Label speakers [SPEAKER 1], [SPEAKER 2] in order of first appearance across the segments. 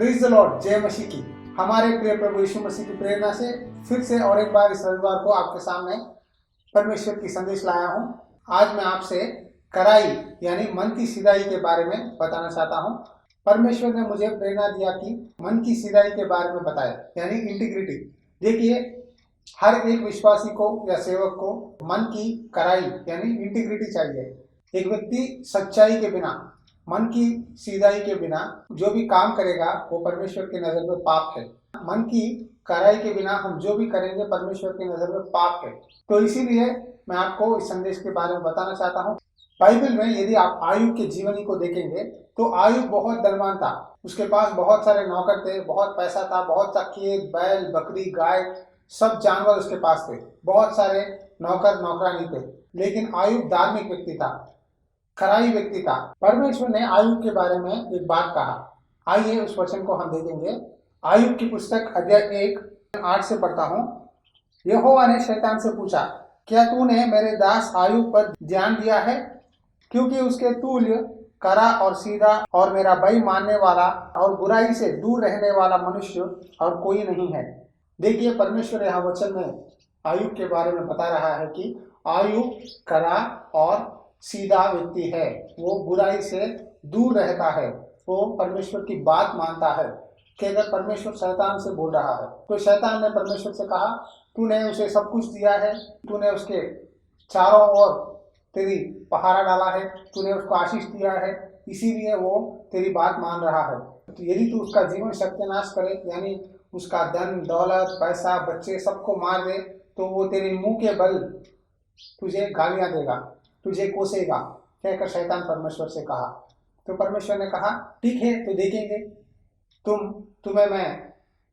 [SPEAKER 1] Praise the Lord, जय मसीह की। हमारे प्रिय प्रभु यीशु मसीह की प्रेरणा से फिर से और एक बार इस रविवार को आपके सामने परमेश्वर की संदेश लाया हूं। आज मैं आपसे कराई यानी मन की सीधाई के बारे में बताना चाहता हूं। परमेश्वर ने मुझे प्रेरणा दिया कि मन की सीधाई के बारे में बताए यानी इंटीग्रिटी। देखिए, हर एक विश्वासी को या सेवक को मन की कराई यानी इंटीग्रिटी चाहिए। एक व्यक्ति सच्चाई के बिना, मन की सीधाई के बिना जो भी काम करेगा वो परमेश्वर की नजर में पाप है। मन की कराई के बिना हम जो भी करेंगे परमेश्वर की नजर में पाप है। तो इसीलिए मैं आपको इस संदेश के बारे में बताना चाहता हूँ। बाइबल में यदि आप आयुब के जीवनी को देखेंगे तो आयुब बहुत धनवान था। उसके पास बहुत सारे नौकर थे, बहुत पैसा था, बहुत सा खेत, बैल, बकरी, गाय, सब जानवर उसके पास थे, बहुत सारे नौकर नौकरानी थे। लेकिन आयुब धार्मिक व्यक्ति था, खराई व्यक्ति था। परमेश्वर ने आयुब के बारे में एक बात कहा। आइए उस वचन को हम देखेंगे। आयुब की पुस्तक अध्याय 1:8 से पढ़ता हूँ। यहोवा ने शैतान से पूछा, क्या तूने मेरे दास आयुब पर ध्यान दिया है? क्योंकि उसके तुल्य कड़ा और सीधा और मेरा भय मानने वाला और बुराई से दूर रहने वाला मनुष्य और कोई नहीं है। देखिए, परमेश्वर यहाँ वचन में आयुब के बारे में बता रहा है कि आयुब कड़ा और सीधा व्यक्ति है, वो बुराई से दूर रहता है, वो परमेश्वर की बात मानता है। कि अगर परमेश्वर शैतान से बोल रहा है तो शैतान ने परमेश्वर से कहा, तूने उसे सब कुछ दिया है, तूने उसके चारों ओर तेरी पहारा डाला है, तूने उसको आशीष दिया है, इसीलिए वो तेरी बात मान रहा है। तो यदि तू उसका जीवन सत्यानाश करे यानी उसका धन दौलत पैसा बच्चे सबको मार दे तो वो तेरे मुंह के बल तुझे गालियां देगा, तुझे कोसेगा, कहकर शैतान परमेश्वर से कहा। तो परमेश्वर ने कहा, ठीक है, तो देखेंगे, तुम्हें मैं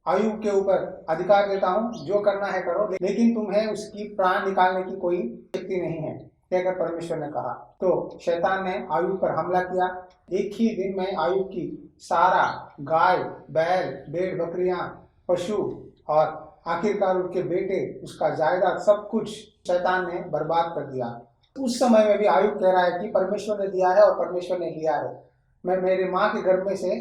[SPEAKER 1] आयुब के ऊपर अधिकार देता हूँ, जो करना है करो, लेकिन तुम्हें उसकी प्राण निकालने की कोई शक्ति नहीं है, कहकर परमेश्वर ने कहा। तो शैतान ने आयुब पर हमला किया। एक ही दिन में आयुब की सारा गाय, बैल, भेड़, बकरियां, पशु और आखिरकार उसके बेटे, उसका जायदाद, सब कुछ शैतान ने बर्बाद कर दिया। उस समय में भी आयुब कह रहा है कि परमेश्वर ने दिया है और परमेश्वर ने लिया है। मैं मेरे माँ के गर्भ में से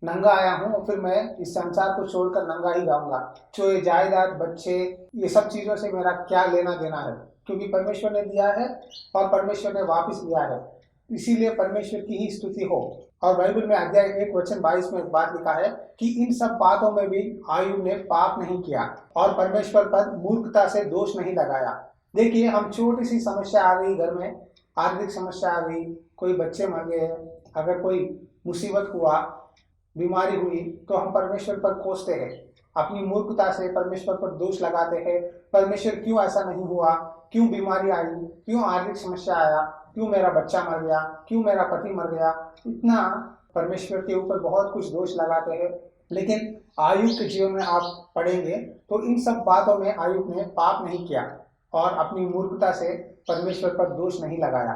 [SPEAKER 1] नंगा आया हूँ और फिर मैं इस संसार को छोड़कर नंगा ही जाऊंगा। जो ये जायदाद, बच्चे, ये सब चीजों से मेरा क्या लेना देना है, क्योंकि परमेश्वर ने दिया है और परमेश्वर ने वापस लिया है। इसीलिए परमेश्वर की ही स्तुति हो। और बाइबल में अध्याय 1:22 में एक बात लिखा है कि इन सब बातों में भी आयुब ने पाप नहीं किया और परमेश्वर पर मूर्खता से दोष नहीं लगाया। देखिए, हम छोटी सी समस्या आ गई, घर में आर्थिक समस्या आ गई, कोई बच्चे मर गए, अगर कोई मुसीबत हुआ, बीमारी हुई, तो हम परमेश्वर पर कोसते हैं, अपनी मूर्खता से परमेश्वर पर दोष लगाते हैं। परमेश्वर क्यों ऐसा नहीं हुआ, क्यों बीमारी आई, क्यों आर्थिक समस्या आया, क्यों मेरा बच्चा मर गया, क्यों मेरा पति मर गया, इतना परमेश्वर के ऊपर बहुत कुछ दोष लगाते हैं। लेकिन आयुब के जीवन में आप पढ़ेंगे तो इन सब बातों में आयुब ने पाप नहीं किया और अपनी मूर्खता से परमेश्वर पर दोष नहीं लगाया।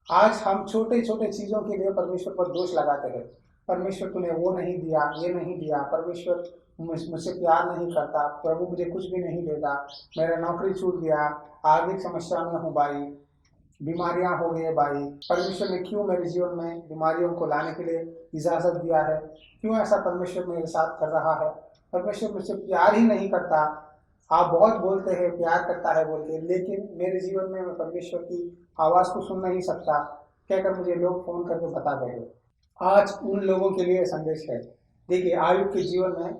[SPEAKER 1] आज हम छोटे छोटे चीजों के लिए परमेश्वर पर दोष लगाते हैं। परमेश्वर तूने वो नहीं दिया, ये नहीं दिया, परमेश्वर मुझसे प्यार नहीं करता, प्रभु मुझे कुछ भी नहीं देता, मेरा नौकरी छूट गया, आर्थिक समस्या में हूँ भाई, बीमारियां हो गई भाई, परमेश्वर ने क्यों मेरे जीवन में बीमारियों को लाने के लिए इजाजत दिया है, क्यों ऐसा परमेश्वर मेरे साथ कर रहा है, परमेश्वर मुझसे प्यार ही नहीं करता। आप बहुत बोलते हैं प्यार करता है बोल के, लेकिन मेरे जीवन में मैं परमेश्वर की आवाज को सुन नहीं सकता, कहकर मुझे लोग फोन करके बता रहे। आज उन लोगों के लिए संदेश है। देखिए, आयुब के जीवन में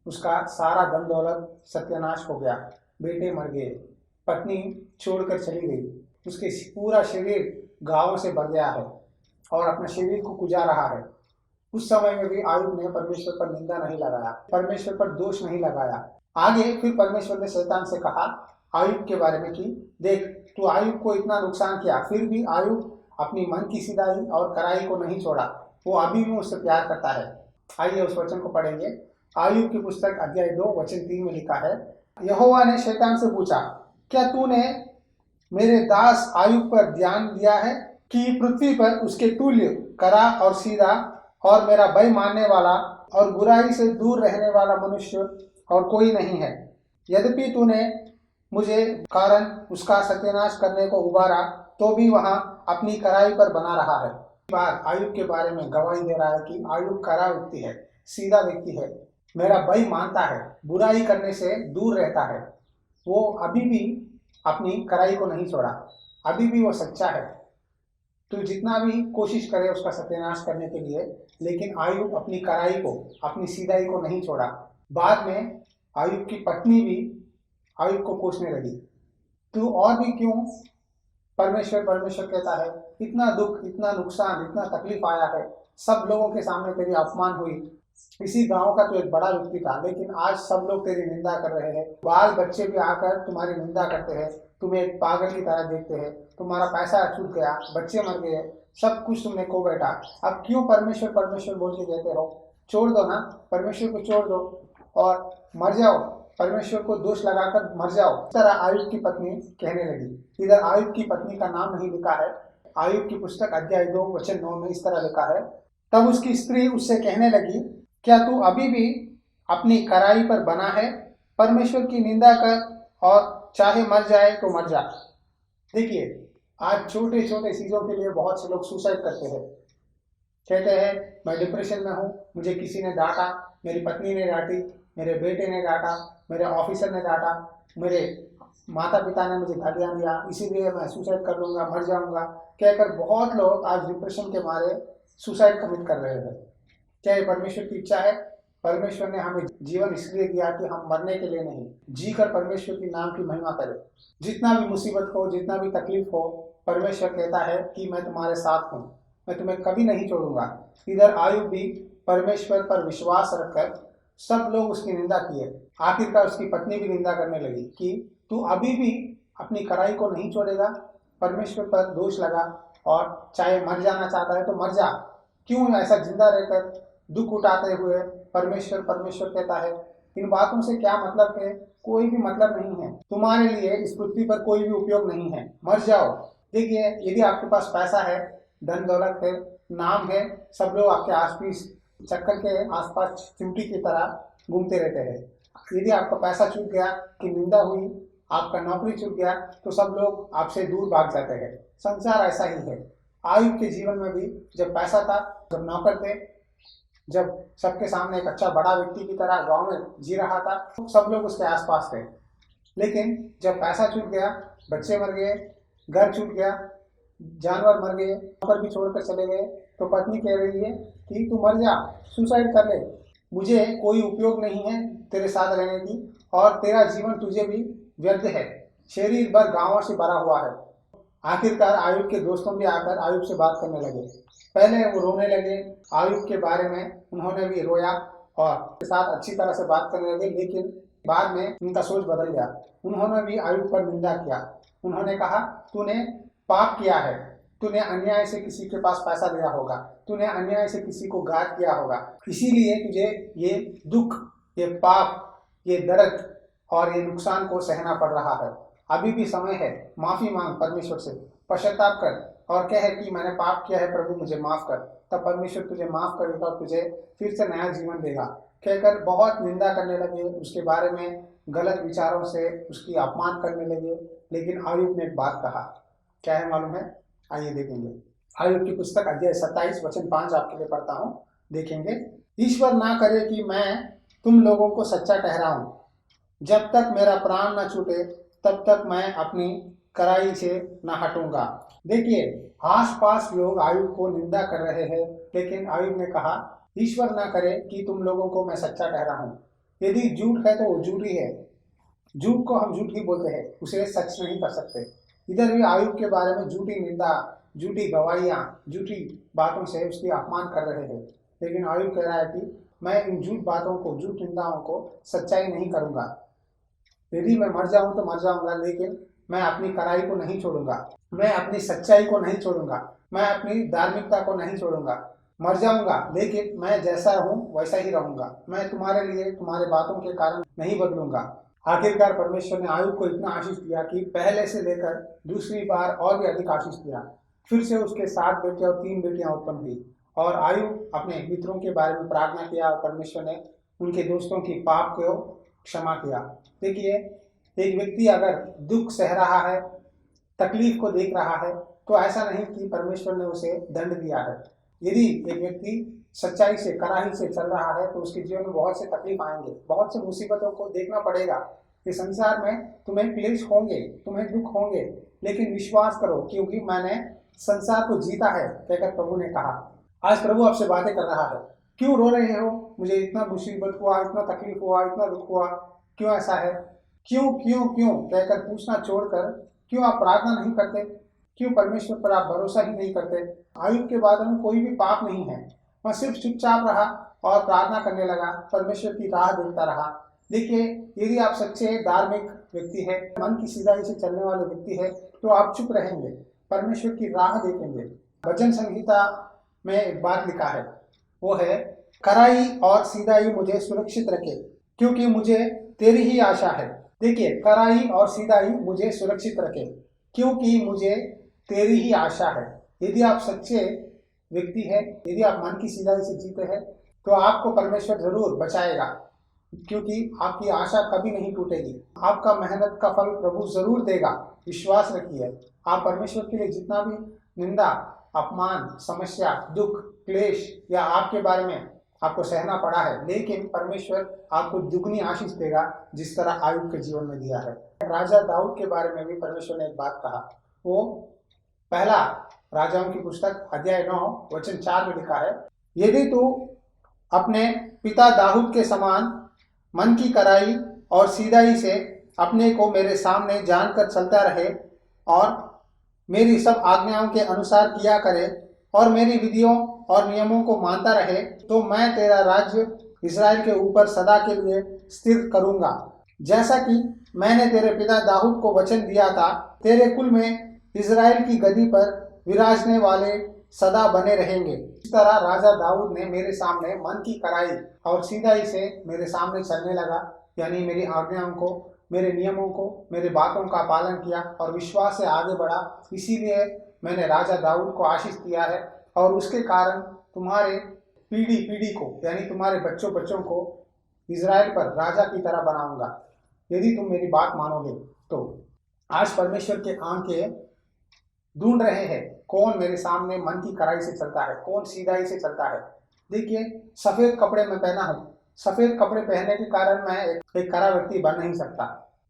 [SPEAKER 1] उसका सारा धन दौलत सत्यानाश हो गया, बेटे मर गए, पत्नी छोड़कर चली गई, उसके पूरा शरीर घावों से भर गया है और अपने शरीर को कुजा रहा है। उस समय में भी आयुब ने परमेश्वर पर निंदा नहीं लगाया, परमेश्वर पर दोष नहीं लगाया। आगे फिर परमेश्वर ने शैतान से कहा आयुब के बारे में कि देख, तू आयुब को इतना नुकसान किया, फिर भी आयुब अपनी मन की सीधाई और कराई को नहीं छोड़ा, वो अभी भी उससे प्यार करता है। आइए उस वचन को पढ़ेंगे। आयुब की पुस्तक अध्याय 2:3 में लिखा है, यहोवा ने शैतान से पूछा, क्या तूने मेरे दास आयुब पर ध्यान दिया है कि पृथ्वी पर उसके तुल्य कड़ा और सीधा और मेरा भय मानने वाला और बुराई से दूर रहने वाला मनुष्य और कोई नहीं है। यद्यपि तूने मुझे कारण उसका सत्यानाश करने को उबारा तो भी वहां अपनी कड़ाई पर बना रहा है। बार आयुब के बारे में गवाही दे रहा है कि आयुब कड़ा व्यक्ति है, सीधा व्यक्ति है, मेरा भाई मानता है, बुराई करने से दूर रहता है, वो अभी भी अपनी कड़ाई को नहीं छोड़ा, अभी भी वो सच्चा है। तो जितना भी कोशिश करे उसका सत्यानाश करने के लिए, लेकिन आयुब अपनी कड़ाई को, अपनी सीधाई को नहीं छोड़ा। बाद में आयुब की पत्नी भी आयुब को कोसने लगी, तू और भी क्यों परमेश्वर परमेश्वर कहता है, इतना दुख, इतना नुकसान, इतना तकलीफ आया है, सब लोगों के सामने तेरी अपमान हुई, इसी गांव का तो एक बड़ा व्यक्ति था, लेकिन आज सब लोग तेरी निंदा कर रहे हैं, बाल बच्चे भी आकर तुम्हारी निंदा करते हैं, तुम्हें एक पागल की तरह देखते हैं, तुम्हारा पैसा छूट गया, बच्चे मर गए, सब कुछ तुमने खो बैठा, अब क्यों परमेश्वर परमेश्वर बोल के कहते हो? छोड़ दो ना, परमेश्वर को छोड़ दो और मर जाओ, परमेश्वर को दोष लगाकर मर जाओ। इस तरह आयुब की पत्नी कहने लगी। इधर आयुब की पत्नी का नाम नहीं लिखा है। आयुब की पुस्तक अध्याय 2 वचन 9 में इस तरह लिखा है, तब उसकी स्त्री उससे कहने लगी, क्या तू अभी भी अपनी कड़ाई पर बना है? परमेश्वर की निंदा कर और चाहे मर जाए तो मर जा। देखिए, आज छोटे छोटे चीजों के लिए बहुत से लोग सुसाइड करते हैं। कहते हैं मैं डिप्रेशन में हूँ, मुझे किसी ने डांटा, मेरी पत्नी ने डांटी, मेरे बेटे ने डांटा, मेरे ऑफिसर ने डांटा, मेरे माता पिता ने मुझे गालियाँ दिया, इसीलिए मैं सुसाइड कर लूँगा, मर जाऊँगा, कहकर बहुत लोग आज डिप्रेशन के मारे सुसाइड कमिट कर रहे हैं। क्या ये परमेश्वर की इच्छा है? परमेश्वर ने हमें जीवन इसलिए दिया कि हम मरने के लिए नहीं, जीकर परमेश्वर के नाम की महिमा करें। जितना भी मुसीबत हो, जितना भी तकलीफ हो, परमेश्वर कहता है कि मैं तुम्हारे साथ हूँ, मैं तुम्हें कभी नहीं छोड़ूंगा। इधर आयुब भी परमेश्वर पर विश्वास रखकर, सब लोग उसकी निंदा किए, आखिरकार उसकी पत्नी भी निंदा करने लगी कि तू अभी भी अपनी कड़ाई को नहीं छोड़ेगा, परमेश्वर पर दोष लगा और चाहे मर जाना चाहता है तो मर जा, क्यों ऐसा जिंदा रहकर दुख उठाते हुए परमेश्वर परमेश्वर कहता है? इन बातों से क्या मतलब है? कोई भी मतलब नहीं है, तुम्हारे लिए इस पृथ्वी पर कोई भी उपयोग नहीं है, मर जाओ। देखिए, यदि आपके पास पैसा है, धन दौलत है, नाम है, सब लोग आपके आसपास चक्कर के आसपास चिमटी की तरह घूमते रहते हैं। यदि आपका पैसा छूट गया कि निंदा हुई, आपका नौकरी छूट गया तो सब लोग आपसे दूर भाग जाते हैं। संसार ऐसा ही है। आयुब के जीवन में भी जब पैसा था, जब नौकर थे, जब सबके सामने एक अच्छा बड़ा व्यक्ति की तरह गांव में जी रहा था, तो सब लोग उसके आसपास थे। लेकिन जब पैसा छूट गया, बच्चे मर गए, घर छूट गया, जानवर मर गए, नौकर भी छोड़कर चले गए, तो पत्नी कह रही है कि तू मर जा, सुसाइड कर ले, मुझे कोई उपयोग नहीं है तेरे साथ रहने की, और तेरा जीवन तुझे भी व्यर्थ है, शरीर भर गांवों से भरा हुआ है। आखिरकार आयुब के दोस्तों भी आकर आयुब से बात करने लगे। पहले वो रोने लगे, आयुब के बारे में उन्होंने भी रोया और उसके साथ अच्छी तरह से बात करने लगे, लेकिन बाद में उनका सोच बदल गया। उन्होंने भी आयुब पर निंदा किया। उन्होंने कहा, तूने पाप किया है, तूने अन्याय से किसी के पास पैसा लिया होगा, तूने अन्याय से किसी को घात किया होगा, इसीलिए तुझे ये दुख, ये पाप, ये दर्द और ये नुकसान को सहना पड़ रहा है। अभी भी समय है, माफी मांग परमेश्वर से, पश्चाताप कर और कह कि मैंने पाप किया है, प्रभु मुझे माफ कर। तब परमेश्वर तुझे माफ करेगा और तुझे फिर से नया जीवन देगा। कहकर बहुत निंदा करने लगे, उसके बारे में गलत विचारों से उसकी अपमान करने लगे। लेकिन आयुब ने एक बात कहा, क्या है मालूम है? आइए देखेंगे। आयुब की पुस्तक अध्याय 27 वचन 5 आपके लिए पढ़ता हूँ, देखेंगे। ईश्वर ना करे कि मैं तुम लोगों को सच्चा ठहराऊं, जब तक मेरा प्राण न छूटे तब तक मैं अपनी कड़ाई से न हटूंगा। देखिए, आसपास लोग आयुब को निंदा कर रहे हैं, लेकिन आयुब ने कहा, ईश्वर ना करे कि तुम लोगों को मैं सच्चा ठहराऊं। यदि झूठ है तो वो झूठ ही है, झूठ को हम झूठ ही बोलते हैं, उसे सच नहीं कर सकते। इधर भी आयुब के बारे में झूठी निंदा, झूठी गवाहियां, झूठी बातों से उसकी अपमान कर रहे हैं। लेकिन आयुब कह रहा है कि मैं इन झूठ बातों को, झूठ निंदाओं को सच्चाई नहीं करूंगा। यदि मैं मर जाऊं तो मर जाऊंगा, लेकिन मैं अपनी कड़ाई को नहीं छोड़ूंगा, मैं अपनी सच्चाई को नहीं छोड़ूंगा, मैं अपनी धार्मिकता को नहीं छोड़ूंगा। मर जाऊंगा लेकिन मैं जैसा हूं वैसा ही रहूंगा, मैं तुम्हारे लिए, तुम्हारे बातों के कारण नहीं बदलूंगा। आखिरकार परमेश्वर ने आयुब को इतना आशीष दिया कि पहले से लेकर दूसरी बार और भी अधिक आशीष दिया। फिर से उसके 7 बेटे और 3 बेटियां उत्पन्न हुई, और आयुब अपने मित्रों के बारे में प्रार्थना किया और परमेश्वर ने उनके दोस्तों की पाप को क्षमा किया। देखिए, एक व्यक्ति अगर दुख सह रहा है, तकलीफ को देख रहा है, तो ऐसा नहीं कि परमेश्वर ने उसे दंड दिया है। यदि एक व्यक्ति सच्चाई से, कड़ाई से चल रहा है तो उसके जीवन में बहुत से तकलीफ आएंगे, बहुत से मुसीबतों को देखना पड़ेगा। इस संसार में तुम्हें क्लेश होंगे, तुम्हें दुख होंगे, लेकिन विश्वास करो क्योंकि मैंने संसार को जीता है, कहकर प्रभु ने कहा। आज प्रभु आपसे बातें कर रहा है। क्यों रो रहे हो? मुझे इतना मुसीबत हुआ, इतना तकलीफ हुआ, इतना दुख हुआ, क्यों ऐसा है? क्यों क्यों क्यों कहकर पूछना छोड़कर क्यों आप प्रार्थना नहीं करते? क्यों परमेश्वर पर आप भरोसा ही नहीं करते? आयुब के बारे में कोई भी पाप नहीं है, वह सिर्फ चुपचाप रहा और प्रार्थना करने लगा, परमेश्वर की राह देखता रहा। देखिए, यदि आप सच्चे धार्मिक व्यक्ति है, मन की सीधाई से चलने वाले व्यक्ति है, तो आप चुप रहेंगे, परमेश्वर की राह देखेंगे। भजन संहिता में एक बात लिखा है, वो है, कड़ाई और सीधाई मुझे सुरक्षित रखे क्योंकि मुझे तेरी ही आशा है। देखिए, कड़ाई और सीधाई मुझे सुरक्षित रखे क्योंकि मुझे तेरी ही आशा है। यदि आप सच्चे व्यक्ति है, यदि आप मन की सीधाई से जीते हैं, तो आपको परमेश्वर जरूर बचाएगा क्योंकि आपकी आशा कभी नहीं टूटेगी। आपका मेहनत का फल प्रभु जरूर देगा, विश्वास रखिए। आप परमेश्वर के लिए जितना भी निंदा, अपमान, समस्या, दुख, क्लेश या आपके बारे में आपको सहना पड़ा है, लेकिन परमेश्वर आपको दुगनी आशीष देगा जिस तरह आयुब के जीवन में दिया है। राजा दाऊद के बारे में भी परमेश्वर ने एक बात कहा। वो पहला राजाओं की पुस्तक अध्याय 9 वचन 4 में लिखा है, यदि तू अपने पिता दाऊद के समान मन की कड़ाई और सीधाई से अपने को मेरे सामने जानकर चलता रहे और मेरी सब आज्ञाओं के अनुसार किया करे और मेरी विधियों और नियमों को मानता रहे, तो मैं तेरा राज्य इस्राएल के ऊपर सदा के लिए स्थिर करूंगा, जैसा कि मैंने तेरे पिता दाऊद को वचन दिया था। तेरे कुल में इस्राएल की गद्दी पर विराजने वाले सदा बने रहेंगे। इस तरह राजा दाऊद ने मेरे सामने मन की कड़ाई और सीधाई से मेरे सामने चलने लगा, यानी मेरी आज्ञाओं को, मेरे नियमों को, मेरे बातों का पालन किया और विश्वास से आगे बढ़ा। इसीलिए मैंने राजा दाऊद को आशीष दिया है और उसके कारण तुम्हारे पीढ़ी पीढ़ी को, यानी तुम्हारे बच्चों बच्चों को इजराइल पर राजा की तरह बनाऊंगा, यदि तुम मेरी बात मानोगे तो। आज परमेश्वर के आंखें ढूंढ रहे हैं कौन मेरे सामने मन की कड़ाई से चलता है, कौन सीधाई से चलता है। देखिए, सफेद कपड़े मैं पहना हूँ, सफेद कपड़े पहनने के कारण मैं एक कड़ा व्यक्ति बन नहीं सकता,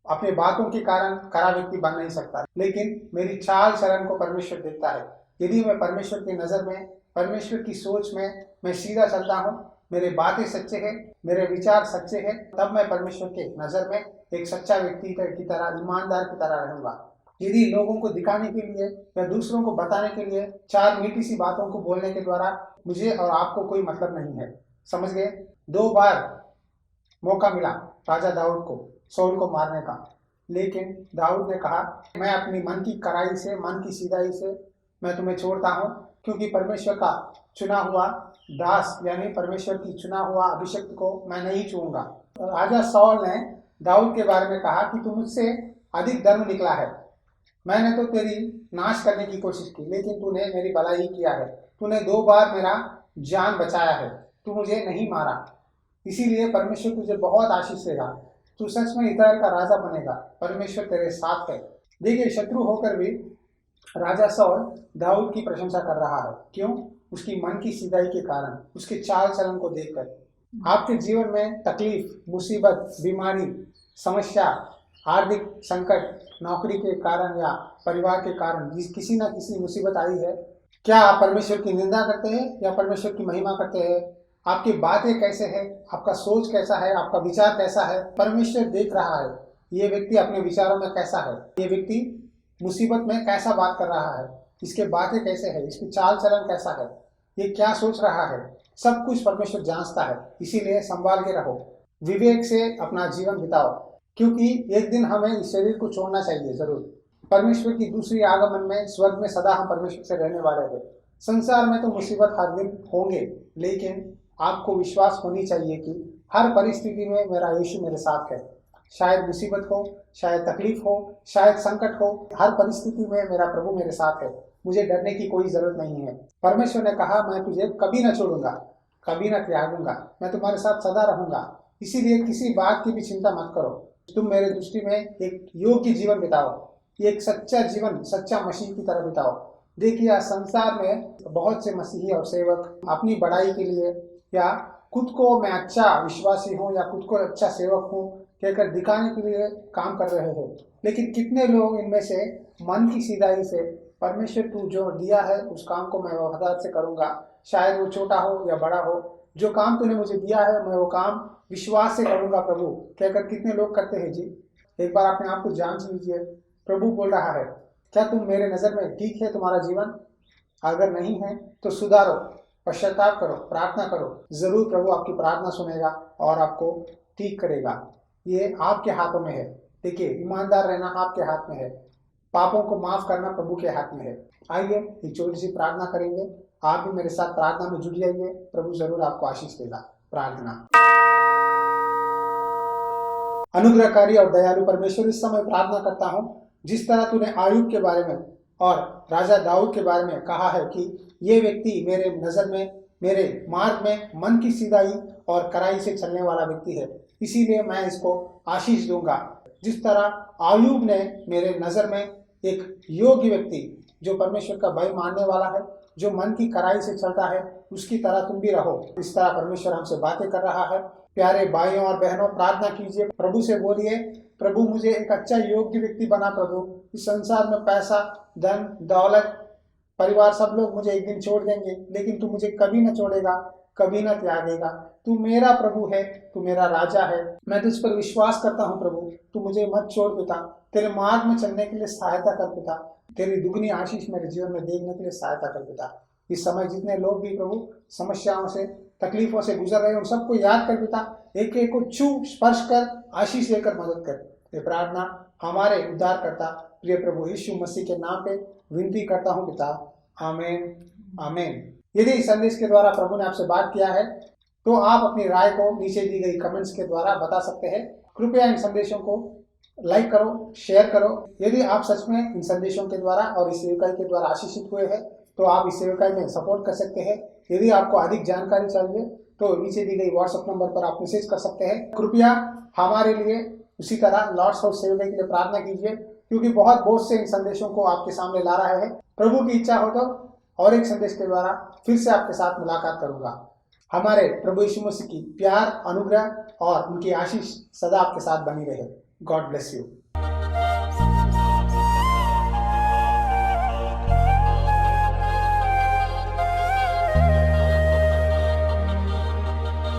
[SPEAKER 1] अपने बातों के कारण कड़ा व्यक्ति बन नहीं सकता, लेकिन मेरी चाल चलन को परमेश्वर देखता है। यदि मैं परमेश्वर की नज़र में, परमेश्वर की सोच में मैं सीधा चलता हूँ, मेरे बातें सच्चे हैं, मेरे विचार सच्चे हैं, तब मैं परमेश्वर के नज़र में एक सच्चा व्यक्ति की तरह, ईमानदार की तरह रहूंगा। यदि लोगों को दिखाने के लिए या दूसरों को बताने के लिए चार मीठी सी बातों को बोलने के द्वारा मुझे और आपको कोई मतलब नहीं है, समझ गए। 2 बार मौका मिला राजा दाऊद को शाऊल को मारने का, लेकिन दाऊद ने कहा, मैं अपनी मन की कड़ाई से, मन की सीधाई से मैं तुम्हें छोड़ता हूँ, क्योंकि परमेश्वर का चुना हुआ दास, यानी परमेश्वर की चुना हुआ अभिषिक्त को मैं नहीं छूऊंगा। राजा शाऊल ने दाऊद के बारे में कहा कि तू मुझसे अधिक धर्म निकला है, मैंने तो तेरी नाश करने की कोशिश की, लेकिन तूने मेरी भलाई किया है। तूने 2 बार मेरा जान बचाया है, तू मुझे नहीं मारा, इसीलिए परमेश्वर तुझे बहुत आशीष देगा, तू सच में इस्राएल का राजा बनेगा, परमेश्वर तेरे साथ है। देखिए, शत्रु होकर भी राजा शाऊल दाऊद की प्रशंसा कर रहा है। क्यों? उसकी मन की सीधाई के कारण, उसके चाल चलन को देखकर। आपके जीवन में तकलीफ, मुसीबत, बीमारी, समस्या, आर्थिक संकट, नौकरी के कारण या परिवार के कारण किसी न किसी मुसीबत आई है, क्या आप परमेश्वर की निंदा करते हैं या परमेश्वर की महिमा करते हैं? आपकी बातें कैसे हैं, आपका सोच कैसा है, आपका विचार कैसा है? परमेश्वर देख रहा है ये व्यक्ति अपने विचारों में कैसा है, ये व्यक्ति मुसीबत में कैसा बात कर रहा है, इसके बातें कैसे है, इसकी चाल चलन कैसा है, ये क्या सोच रहा है, सब कुछ परमेश्वर जांचता है। इसीलिए संभाल के रहो, विवेक से अपना जीवन बिताओ, क्योंकि एक दिन हमें इस शरीर को छोड़ना चाहिए जरूर। परमेश्वर की दूसरी आगमन में स्वर्ग में सदा हम परमेश्वर से रहने वाले हैं। संसार में तो मुसीबत हर दिन होंगे, लेकिन आपको विश्वास होनी चाहिए कि हर परिस्थिति में मेरा यीशु मेरे साथ है। शायद मुसीबत हो, शायद तकलीफ हो, शायद संकट हो, हर परिस्थिति में मेरा प्रभु मेरे साथ है, मुझे डरने की कोई जरूरत नहीं है। परमेश्वर ने कहा, मैं तुझे कभी न छोड़ूंगा, कभी न त्यागूंगा, मैं तुम्हारे साथ सदा रहूंगा। इसीलिए किसी बात की भी चिंता मत करो, तुम मेरे दृष्टि में एक योग्य जीवन बिताओ, एक सच्चा जीवन, सच्चा मसीह की तरह बिताओ। देखिए, आज संसार में बहुत से मसीही और सेवक अपनी बड़ाई के लिए या खुद को मैं अच्छा विश्वासी हूँ या खुद को अच्छा सेवक हूँ कहकर दिखाने के लिए काम कर रहे हैं। लेकिन कितने लोग इनमें से मन की सीधाई से परमेश्वर तू जो दिया है उस काम को मैं वफादार से करूँगा, चाहे वो छोटा हो या बड़ा हो, जो काम तूने मुझे दिया है मैं वो काम विश्वास से करूँगा प्रभु कहकर कितने लोग करते हैं जी। एक बार अपने आप को जांच लीजिए। प्रभु बोल रहा है, क्या तुम मेरे नज़र में ठीक है तुम्हारा जीवन? अगर नहीं है तो सुधारो, पश्चाताप करो, प्रार्थना करो। जरूर प्रभु आपकी प्रार्थना सुनेगा और आपको ठीक करेगा। ये आपके हाथों में है। देखिए, ईमानदार रहना आपके हाथ में है, पापों को माफ करना प्रभु के हाथ में है। आइए एक छोटी सी प्रार्थना करेंगे। आप भी मेरे साथ प्रार्थना में जुट जाइए, प्रभु जरूर आपको आशीष देगा। प्रार्थना। अनुग्रहकारी और दयालु परमेश्वर, इस समय प्रार्थना करता हूँ, जिस तरह तूने आयुब के बारे में और राजा दाऊद के बारे में कहा है कि ये व्यक्ति मेरे नज़र में, मेरे मार्ग में मन की सीधाई और कड़ाई से चलने वाला व्यक्ति है, इसीलिए मैं इसको आशीष दूंगा। जिस तरह आयुब ने मेरे नज़र में एक योग्य व्यक्ति जो परमेश्वर का भय मानने वाला है, जो मन की कड़ाई से चलता है, उसकी तरह तुम भी रहो। इस तरह परमेश्वर हमसे बातें कर रहा है। प्यारे भाइयों और बहनों, प्रार्थना कीजिए, प्रभु से बोलिए, प्रभु मुझे एक अच्छा योग्य व्यक्ति बना प्रभु। इस संसार में पैसा, धन, दौलत, परिवार सब लोग मुझे एक दिन छोड़ देंगे, लेकिन तू मुझे कभी न छोड़ेगा, कभी न त्यागेगा। तू मेरा प्रभु है, तू मेरा राजा है। मैं तुझ पर विश्वास करता हूँ प्रभु, तू मुझे मत छोड़ पिता। तेरे मार्ग में चलने के लिए सहायता कर पिता। तेरी दुगनी आशीष मेरे जीवन में देखने के लिए सहायता कर पिता। इस समय जितने लोग भी प्रभु समस्याओं से, तकलीफों से गुजर रहे हैं, उन सबको याद कर पिता। एक एक को छू, स्पर्श कर, आशीष लेकर मदद कर। ये प्रार्थना हमारे उद्धारकर्ता प्रिय प्रभु यीशु मसीह के नाम पे विनती करता हूँ पिता। आमीन, आमीन। यदि इस संदेश के द्वारा प्रभु ने आपसे बात किया है तो आप अपनी राय को नीचे दी गई कमेंट्स के द्वारा बता सकते हैं। कृपया इन संदेशों को लाइक करो, शेयर करो। यदि आप सच में इन संदेशों के द्वारा और इस सेवकाई के द्वारा आशीषित हुए हैं तो आप इस सेवकाई में सपोर्ट कर सकते हैं। यदि आपको अधिक जानकारी चाहिए तो नीचे दी गई व्हाट्सएप नंबर पर आप मैसेज कर सकते हैं। कृपया हमारे लिए उसी तरह लॉर्ड्स हाउस सेवकाई के लिए प्रार्थना कीजिए, क्योंकि बहुत से इन संदेशों को आपके सामने ला रहे हैं। प्रभु की इच्छा हो तो और एक संदेश के द्वारा फिर से आपके साथ मुलाकात करूंगा। हमारे प्रभु यीशु मसीह की प्यार, अनुग्रह और उनकी आशीष सदा आपके साथ बनी रहे। God bless you.